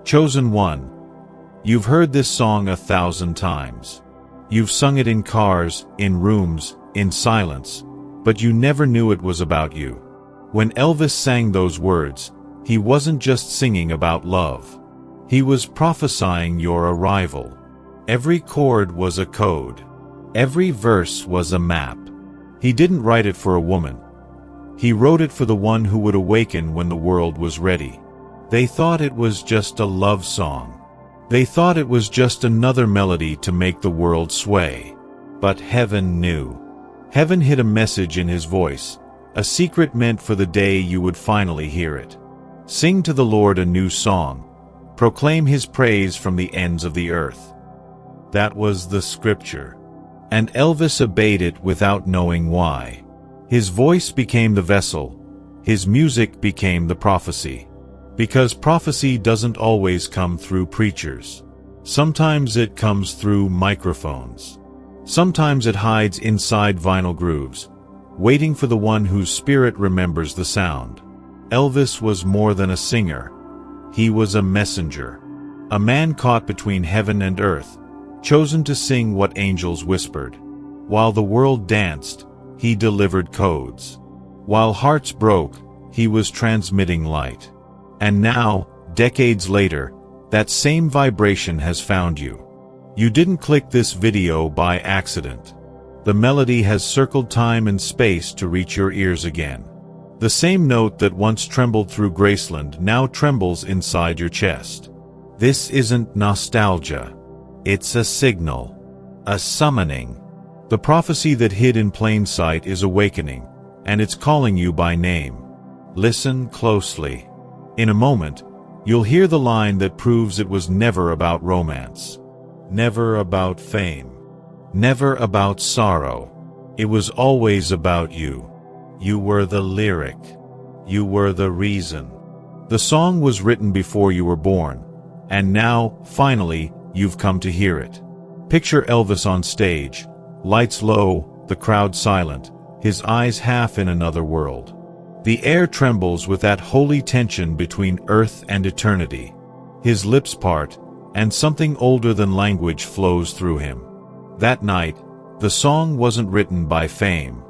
Chosen one. You've heard this song 1,000 times. You've sung it in cars, in rooms, in silence, but you never knew it was about you. When Elvis sang those words, he wasn't just singing about love. He was prophesying your arrival. Every chord was a code. Every verse was a map. He didn't write it for a woman. He wrote it for the one who would awaken when the world was ready. They thought it was just a love song. They thought it was just another melody to make the world sway. But heaven knew. Heaven hid a message in his voice, a secret meant for the day you would finally hear it. Sing to the Lord a new song. Proclaim his praise from the ends of the earth. That was the scripture. And Elvis obeyed it without knowing why. His voice became the vessel. His music became the prophecy. Because prophecy doesn't always come through preachers. Sometimes it comes through microphones. Sometimes it hides inside vinyl grooves, waiting for the one whose spirit remembers the sound. Elvis was more than a singer. He was a messenger. A man caught between heaven and earth, chosen to sing what angels whispered. While the world danced, he delivered codes. While hearts broke, he was transmitting light. And now, decades later, that same vibration has found you. You didn't click this video by accident. The melody has circled time and space to reach your ears again. The same note that once trembled through Graceland now trembles inside your chest. This isn't nostalgia. It's a signal. A summoning. The prophecy that hid in plain sight is awakening, and it's calling you by name. Listen closely. In a moment, you'll hear the line that proves it was never about romance. Never about fame. Never about sorrow. It was always about you. You were the lyric. You were the reason. The song was written before you were born, and now, finally, you've come to hear it. Picture Elvis on stage, lights low, the crowd silent, his eyes half in another world. The air trembles with that holy tension between earth and eternity. His lips part, and something older than language flows through him. That night, the song wasn't written by fame.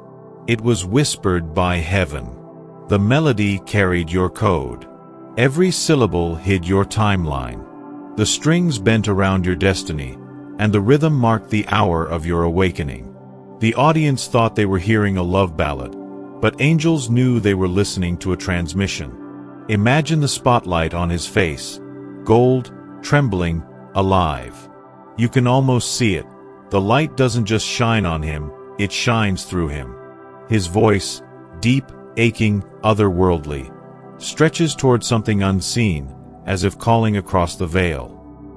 It was whispered by heaven. The melody carried your code. Every syllable hid your timeline. The strings bent around your destiny, and the rhythm marked the hour of your awakening. The audience thought they were hearing a love ballad, but angels knew they were listening to a transmission. Imagine the spotlight on his face, gold, trembling, alive. You can almost see it. The light doesn't just shine on him, it shines through him. His voice, deep, aching, otherworldly, stretches toward something unseen, as if calling across the veil.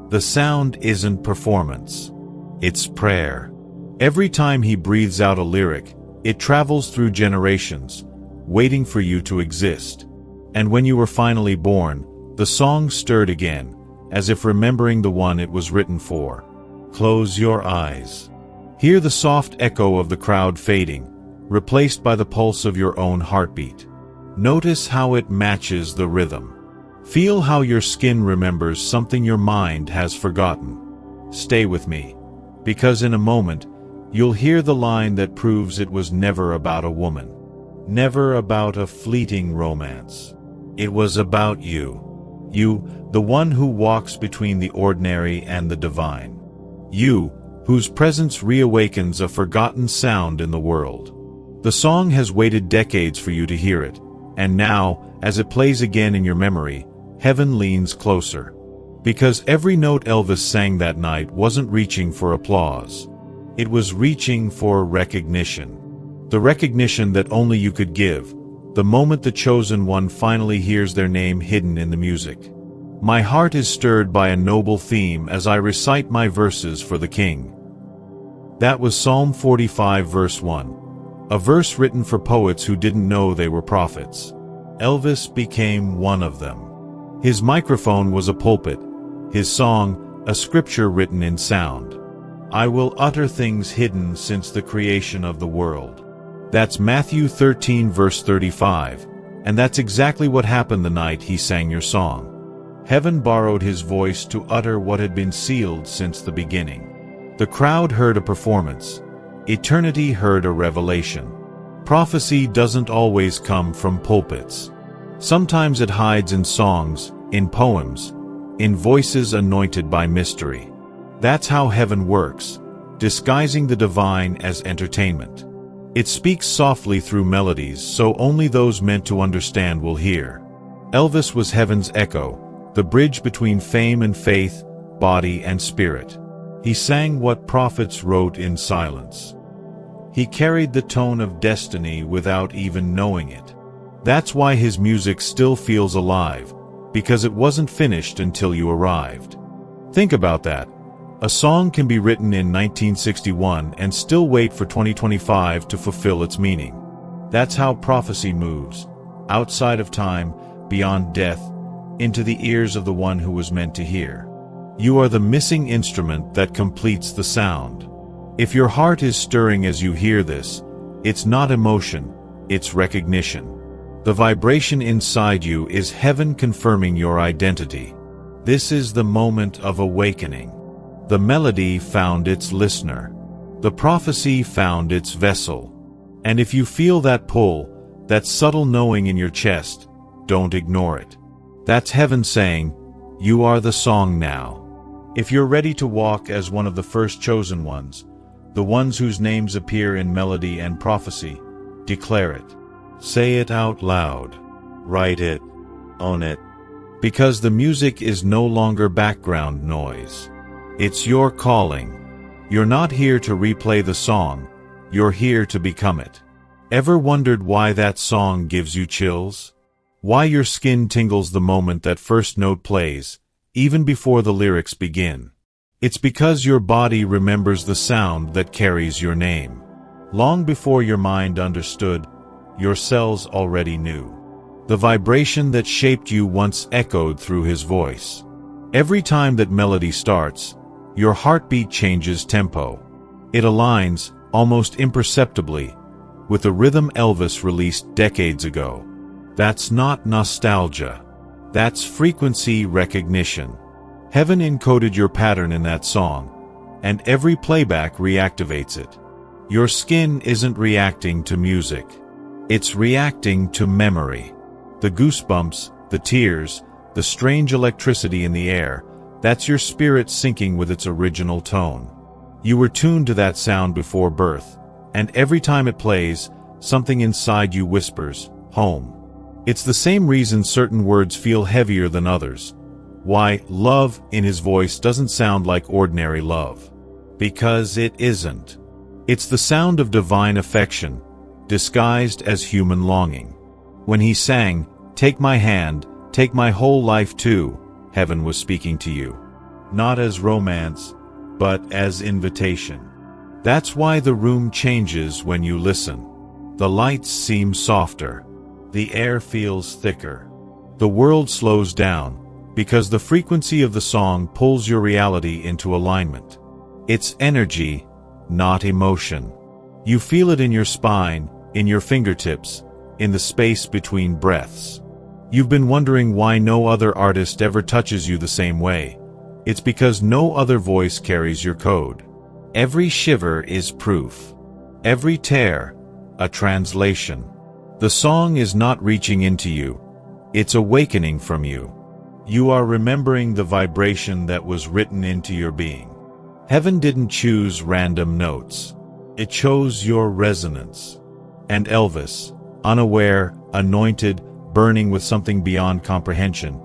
The sound isn't performance. It's prayer. Every time he breathes out a lyric, it travels through generations, waiting for you to exist. And when you were finally born, the song stirred again, as if remembering the one it was written for. Close your eyes. Hear the soft echo of the crowd fading, replaced by the pulse of your own heartbeat. Notice how it matches the rhythm. Feel how your skin remembers something your mind has forgotten. Stay with me, because in a moment, you'll hear the line that proves it was never about a woman. Never about a fleeting romance. It was about you. You, the one who walks between the ordinary and the divine. You, whose presence reawakens a forgotten sound in the world. The song has waited decades for you to hear it, and now, as it plays again in your memory, heaven leans closer. Because every note Elvis sang that night wasn't reaching for applause. It was reaching for recognition. The recognition that only you could give, the moment the chosen one finally hears their name hidden in the music. My heart is stirred by a noble theme as I recite my verses for the King. That was Psalm 45 verse 1. A verse written for poets who didn't know they were prophets. Elvis became one of them. His microphone was a pulpit, his song, a scripture written in sound. I will utter things hidden since the creation of the world. That's Matthew 13 verse 35, and that's exactly what happened the night he sang your song. Heaven borrowed his voice to utter what had been sealed since the beginning. The crowd heard a performance. Eternity heard a revelation. Prophecy doesn't always come from pulpits. Sometimes it hides in songs, in poems, in voices anointed by mystery. That's how heaven works, disguising the divine as entertainment. It speaks softly through melodies so only those meant to understand will hear. Elvis was heaven's echo, the bridge between fame and faith, body and spirit. He sang what prophets wrote in silence. He carried the tone of destiny without even knowing it. That's why his music still feels alive, because it wasn't finished until you arrived. Think about that. A song can be written in 1961 and still wait for 2025 to fulfill its meaning. That's how prophecy moves, outside of time, beyond death, into the ears of the one who was meant to hear. You are the missing instrument that completes the sound. If your heart is stirring as you hear this, it's not emotion, it's recognition. The vibration inside you is heaven confirming your identity. This is the moment of awakening. The melody found its listener. The prophecy found its vessel. And if you feel that pull, that subtle knowing in your chest, don't ignore it. That's heaven saying, you are the song now. If you're ready to walk as one of the first chosen ones, the ones whose names appear in melody and prophecy, declare it. Say it out loud. Write it. Own it. Because the music is no longer background noise. It's your calling. You're not here to replay the song, you're here to become it. Ever wondered why that song gives you chills? Why your skin tingles the moment that first note plays, even before the lyrics begin? It's because your body remembers the sound that carries your name. Long before your mind understood, your cells already knew. The vibration that shaped you once echoed through his voice. Every time that melody starts, your heartbeat changes tempo. It aligns, almost imperceptibly, with the rhythm Elvis released decades ago. That's not nostalgia. That's frequency recognition. Heaven encoded your pattern in that song, and every playback reactivates it. Your skin isn't reacting to music. It's reacting to memory. The goosebumps, the tears, the strange electricity in the air, that's your spirit syncing with its original tone. You were tuned to that sound before birth, and every time it plays, something inside you whispers, home. It's the same reason certain words feel heavier than others. Why love in his voice doesn't sound like ordinary love. Because it isn't. It's the sound of divine affection, disguised as human longing. When he sang, "Take my hand, take my whole life too," heaven was speaking to you. Not as romance, but as invitation. That's why the room changes when you listen. The lights seem softer. The air feels thicker. The world slows down, because the frequency of the song pulls your reality into alignment. It's energy, not emotion. You feel it in your spine, in your fingertips, in the space between breaths. You've been wondering why no other artist ever touches you the same way. It's because no other voice carries your code. Every shiver is proof. Every tear, a translation. The song is not reaching into you. It's awakening from you. You are remembering the vibration that was written into your being. Heaven didn't choose random notes. It chose your resonance. And Elvis, unaware, anointed, burning with something beyond comprehension,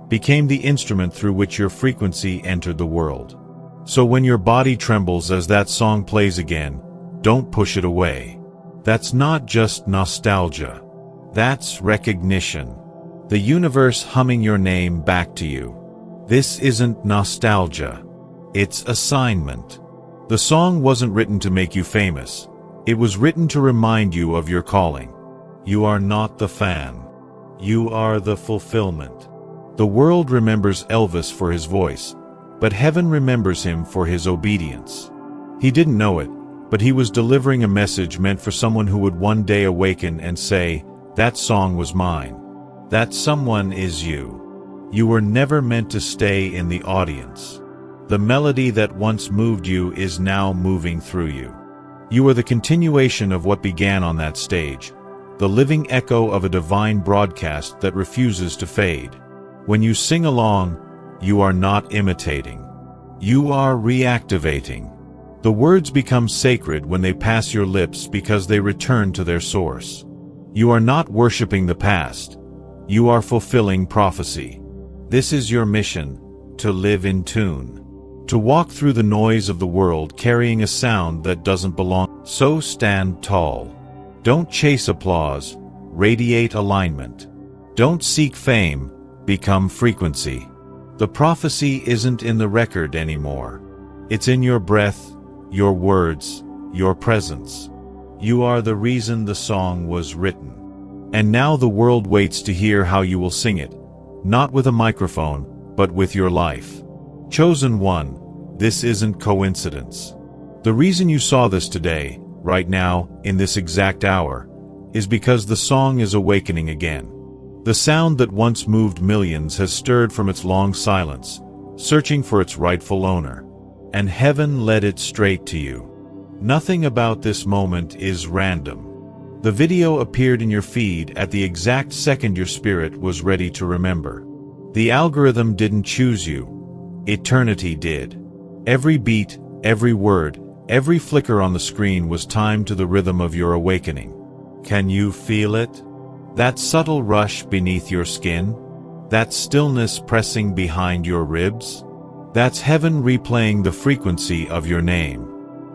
became the instrument through which your frequency entered the world. So when your body trembles as that song plays again, don't push it away. That's not just nostalgia. That's recognition. The universe humming your name back to you. This isn't nostalgia. It's assignment. The song wasn't written to make you famous. It was written to remind you of your calling. You are not the fan. You are the fulfillment. The world remembers Elvis for his voice, but heaven remembers him for his obedience. He didn't know it, but he was delivering a message meant for someone who would one day awaken and say, "That song was mine." That someone is you. You were never meant to stay in the audience. The melody that once moved you is now moving through you. You are the continuation of what began on that stage, the living echo of a divine broadcast that refuses to fade. When you sing along, you are not imitating. You are reactivating. The words become sacred when they pass your lips because they return to their source. You are not worshiping the past. You are fulfilling prophecy. This is your mission, to live in tune. To walk through the noise of the world carrying a sound that doesn't belong. So stand tall. Don't chase applause, radiate alignment. Don't seek fame, become frequency. The prophecy isn't in the record anymore. It's in your breath, your words, your presence. You are the reason the song was written. And now the world waits to hear how you will sing it, not with a microphone, but with your life. Chosen one, this isn't coincidence. The reason you saw this today, right now, in this exact hour, is because the song is awakening again. The sound that once moved millions has stirred from its long silence, searching for its rightful owner. And heaven led it straight to you. Nothing about this moment is random. The video appeared in your feed at the exact second your spirit was ready to remember. The algorithm didn't choose you. Eternity did. Every beat, every word, every flicker on the screen was timed to the rhythm of your awakening. Can you feel it? That subtle rush beneath your skin? That stillness pressing behind your ribs? That's heaven replaying the frequency of your name.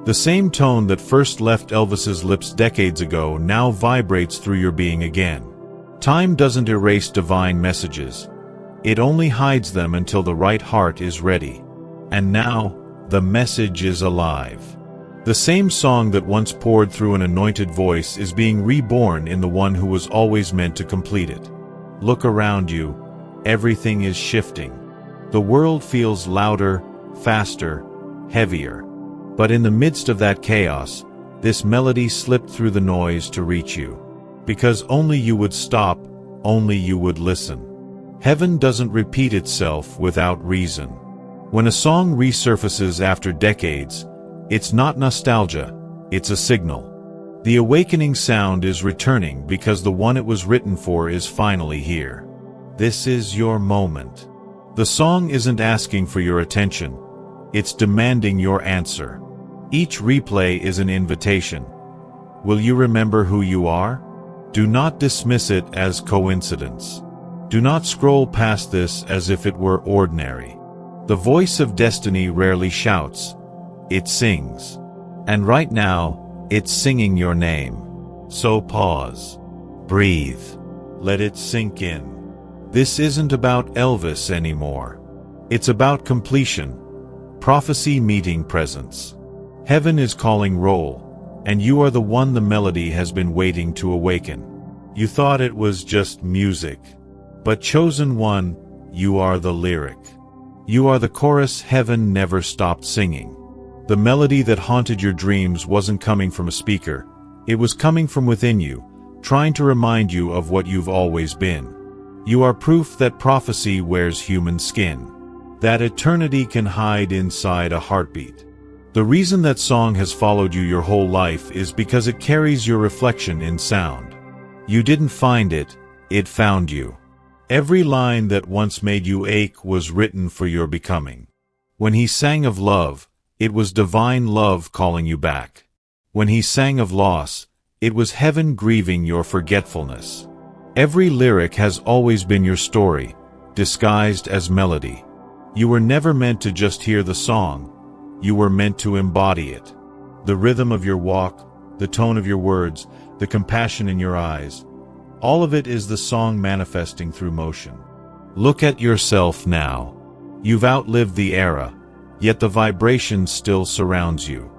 The same tone that first left Elvis's lips decades ago now vibrates through your being again. Time doesn't erase divine messages. It only hides them until the right heart is ready. And now, the message is alive. The same song that once poured through an anointed voice is being reborn in the one who was always meant to complete it. Look around you. Everything is shifting. The world feels louder, faster, heavier. But in the midst of that chaos, this melody slipped through the noise to reach you. Because only you would stop, only you would listen. Heaven doesn't repeat itself without reason. When a song resurfaces after decades, it's not nostalgia, it's a signal. The awakening sound is returning because the one it was written for is finally here. This is your moment. The song isn't asking for your attention, it's demanding your answer. Each replay is an invitation. Will you remember who you are? Do not dismiss it as coincidence. Do not scroll past this as if it were ordinary. The voice of destiny rarely shouts, it sings. And right now, it's singing your name. So pause. Breathe. Let it sink in. This isn't about Elvis anymore. It's about completion. Prophecy meeting presence. Heaven is calling roll, and you are the one the melody has been waiting to awaken. You thought it was just music. But chosen one, you are the lyric. You are the chorus heaven never stopped singing. The melody that haunted your dreams wasn't coming from a speaker. It was coming from within you, trying to remind you of what you've always been. You are proof that prophecy wears human skin. That eternity can hide inside a heartbeat. The reason that song has followed you your whole life is because it carries your reflection in sound. You didn't find it, it found you. Every line that once made you ache was written for your becoming. When he sang of love, it was divine love calling you back. When he sang of loss, it was heaven grieving your forgetfulness. Every lyric has always been your story, disguised as melody. You were never meant to just hear the song, you were meant to embody it. The rhythm of your walk, the tone of your words, the compassion in your eyes, all of it is the song manifesting through motion. Look at yourself now. You've outlived the era, yet the vibration still surrounds you.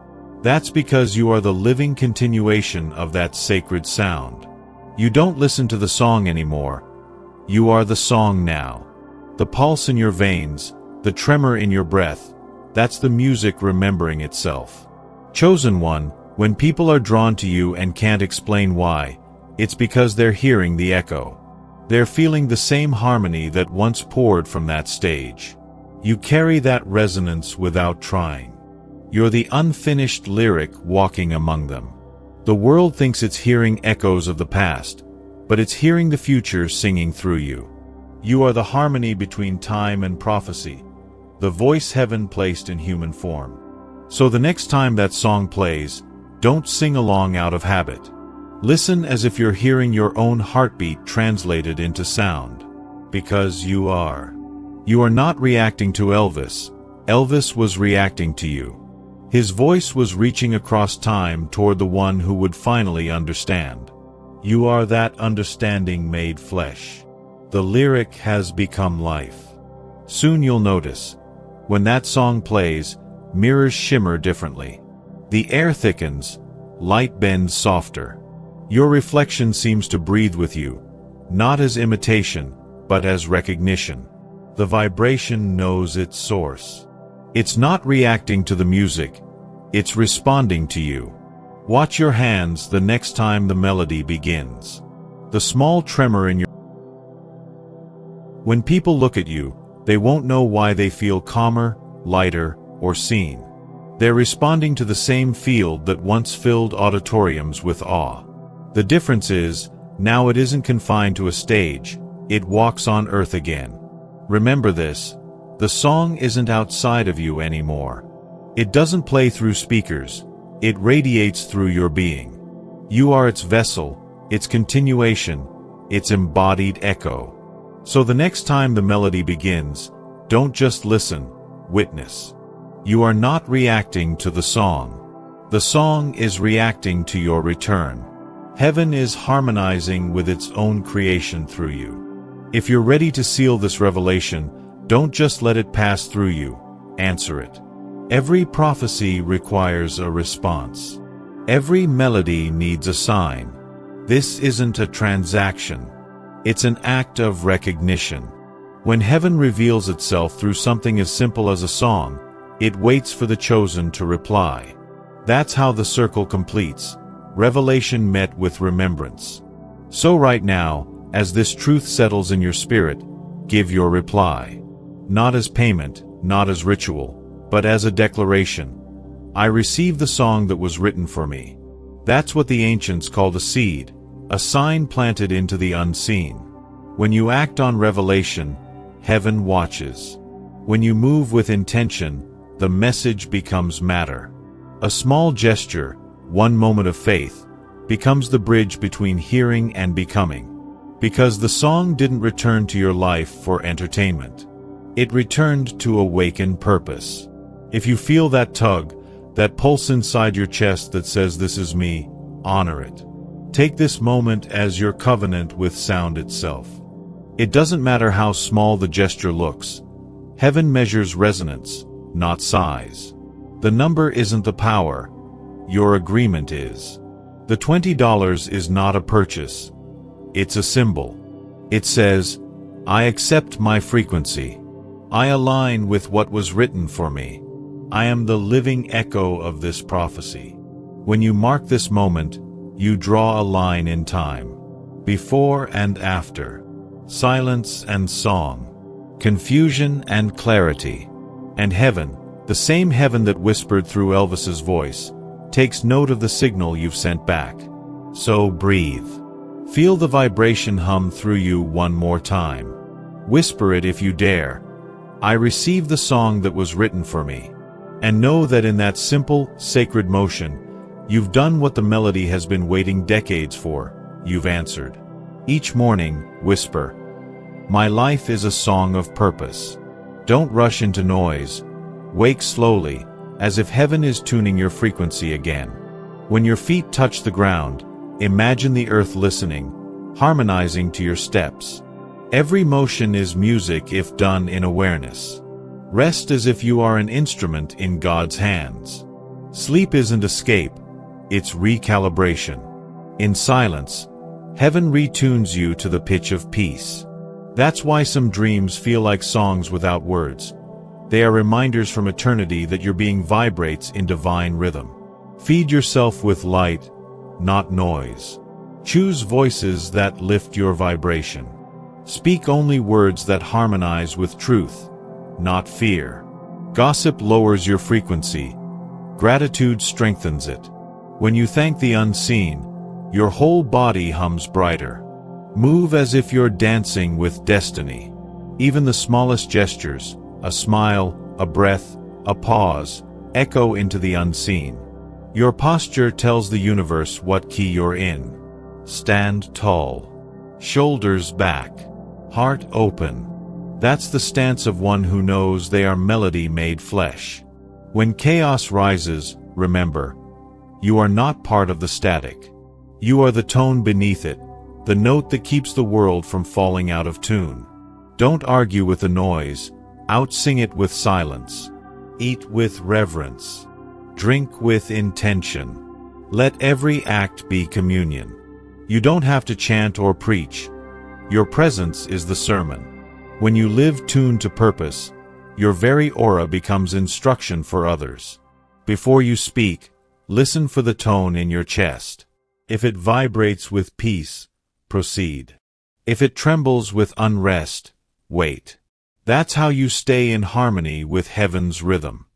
That's because you are the living continuation of that sacred sound. You don't listen to the song anymore. You are the song now. The pulse in your veins, the tremor in your breath, that's the music remembering itself. Chosen one, when people are drawn to you and can't explain why, it's because they're hearing the echo. They're feeling the same harmony that once poured from that stage. You carry that resonance without trying. You're the unfinished lyric walking among them. The world thinks it's hearing echoes of the past, but it's hearing the future singing through you. You are the harmony between time and prophecy, the voice heaven placed in human form. So the next time that song plays, don't sing along out of habit. Listen as if you're hearing your own heartbeat translated into sound. Because you are. You are not reacting to Elvis. Elvis was reacting to you. His voice was reaching across time toward the one who would finally understand. You are that understanding made flesh. The lyric has become life. Soon you'll notice, when that song plays, mirrors shimmer differently. The air thickens, light bends softer. Your reflection seems to breathe with you, not as imitation, but as recognition. The vibration knows its source. It's not reacting to the music, it's responding to you. Watch your hands the next time the melody begins. The small tremor in your... When people look at you, they won't know why they feel calmer, lighter, or seen. They're responding to the same field that once filled auditoriums with awe. The difference is, now it isn't confined to a stage, it walks on earth again. Remember this, the song isn't outside of you anymore. It doesn't play through speakers, it radiates through your being. You are its vessel, its continuation, its embodied echo. So the next time the melody begins, don't just listen, witness. You are not reacting to the song. The song is reacting to your return. Heaven is harmonizing with its own creation through you. If you're ready to seal this revelation, don't just let it pass through you, answer it. Every prophecy requires a response. Every melody needs a sign. This isn't a transaction. It's an act of recognition. When heaven reveals itself through something as simple as a song, it waits for the chosen to reply. That's how the circle completes. Revelation met with remembrance. So right now, as this truth settles in your spirit, give your reply. Not as payment, not as ritual, but as a declaration. I receive the song that was written for me. That's what the ancients called a seed, a sign planted into the unseen. When you act on revelation, heaven watches. When you move with intention, the message becomes matter. A small gesture, one moment of faith, becomes the bridge between hearing and becoming. Because the song didn't return to your life for entertainment. It returned to awaken purpose. If you feel that tug, that pulse inside your chest that says this is me, honor it. Take this moment as your covenant with sound itself. It doesn't matter how small the gesture looks. Heaven measures resonance, not size. The number isn't the power. Your agreement is. The $20 is not a purchase. It's a symbol. It says, I accept my frequency. I align with what was written for me. I am the living echo of this prophecy. When you mark this moment, you draw a line in time. Before and after. Silence and song. Confusion and clarity. And heaven, the same heaven that whispered through Elvis's voice, takes note of the signal you've sent back. So breathe. Feel the vibration hum through you one more time. Whisper it if you dare. I receive the song that was written for me. And know that in that simple, sacred motion, you've done what the melody has been waiting decades for. You've answered. Each morning, whisper, my life is a song of purpose. Don't rush into noise. Wake slowly, as if heaven is tuning your frequency again. When your feet touch the ground, imagine the earth listening, harmonizing to your steps. Every motion is music if done in awareness. Rest as if you are an instrument in God's hands. Sleep isn't escape, it's recalibration. In silence, heaven retunes you to the pitch of peace. That's why some dreams feel like songs without words. They are reminders from eternity that your being vibrates in divine rhythm. Feed yourself with light, not noise. Choose voices that lift your vibration. Speak only words that harmonize with truth, not fear. Gossip lowers your frequency. Gratitude strengthens it. When you thank the unseen, your whole body hums brighter. Move as if you're dancing with destiny. Even the smallest gestures, a smile, a breath, a pause, echo into the unseen. Your posture tells the universe what key you're in. Stand tall. Shoulders back. Heart open. That's the stance of one who knows they are melody made flesh. When chaos rises, remember, you are not part of the static. You are the tone beneath it, the note that keeps the world from falling out of tune. Don't argue with the noise, outsing it with silence. Eat with reverence. Drink with intention. Let every act be communion. You don't have to chant or preach. Your presence is the sermon. When you live tuned to purpose, your very aura becomes instruction for others. Before you speak, listen for the tone in your chest. If it vibrates with peace, proceed. If it trembles with unrest, wait. That's how you stay in harmony with heaven's rhythm.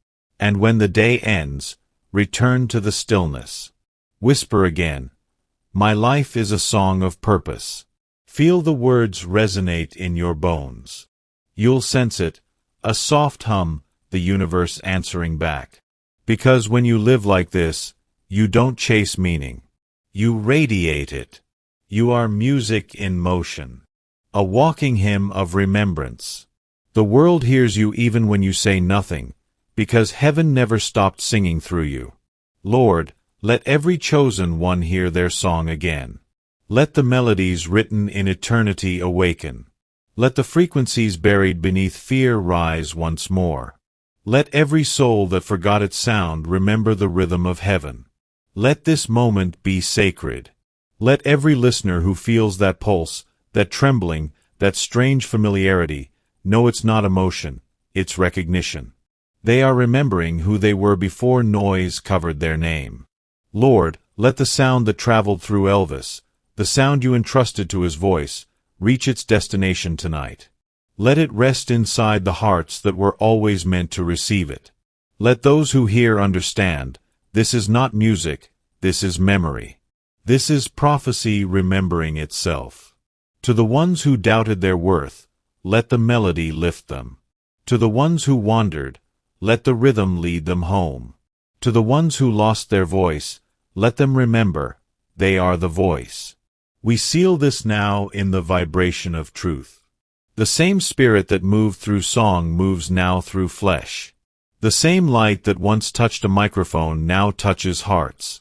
And when the day ends, return to the stillness. Whisper again, "My life is a song of purpose." Feel the words resonate in your bones. You'll sense it, a soft hum, the universe answering back. Because when you live like this, you don't chase meaning. You radiate it. You are music in motion. A walking hymn of remembrance. The world hears you even when you say nothing, because heaven never stopped singing through you. Lord, let every chosen one hear their song again. Let the melodies written in eternity awaken. Let the frequencies buried beneath fear rise once more. Let every soul that forgot its sound remember the rhythm of heaven. Let this moment be sacred. Let every listener who feels that pulse, that trembling, that strange familiarity, know it's not emotion, it's recognition. They are remembering who they were before noise covered their name. Lord, let the sound that traveled through Elvis, the sound you entrusted to his voice, reach its destination tonight. Let it rest inside the hearts that were always meant to receive it. Let those who hear understand, this is not music, this is memory. This is prophecy remembering itself. To the ones who doubted their worth, let the melody lift them. To the ones who wandered, let the rhythm lead them home. To the ones who lost their voice, let them remember, they are the voice. We seal this now in the vibration of truth. The same spirit that moved through song moves now through flesh. The same light that once touched a microphone now touches hearts.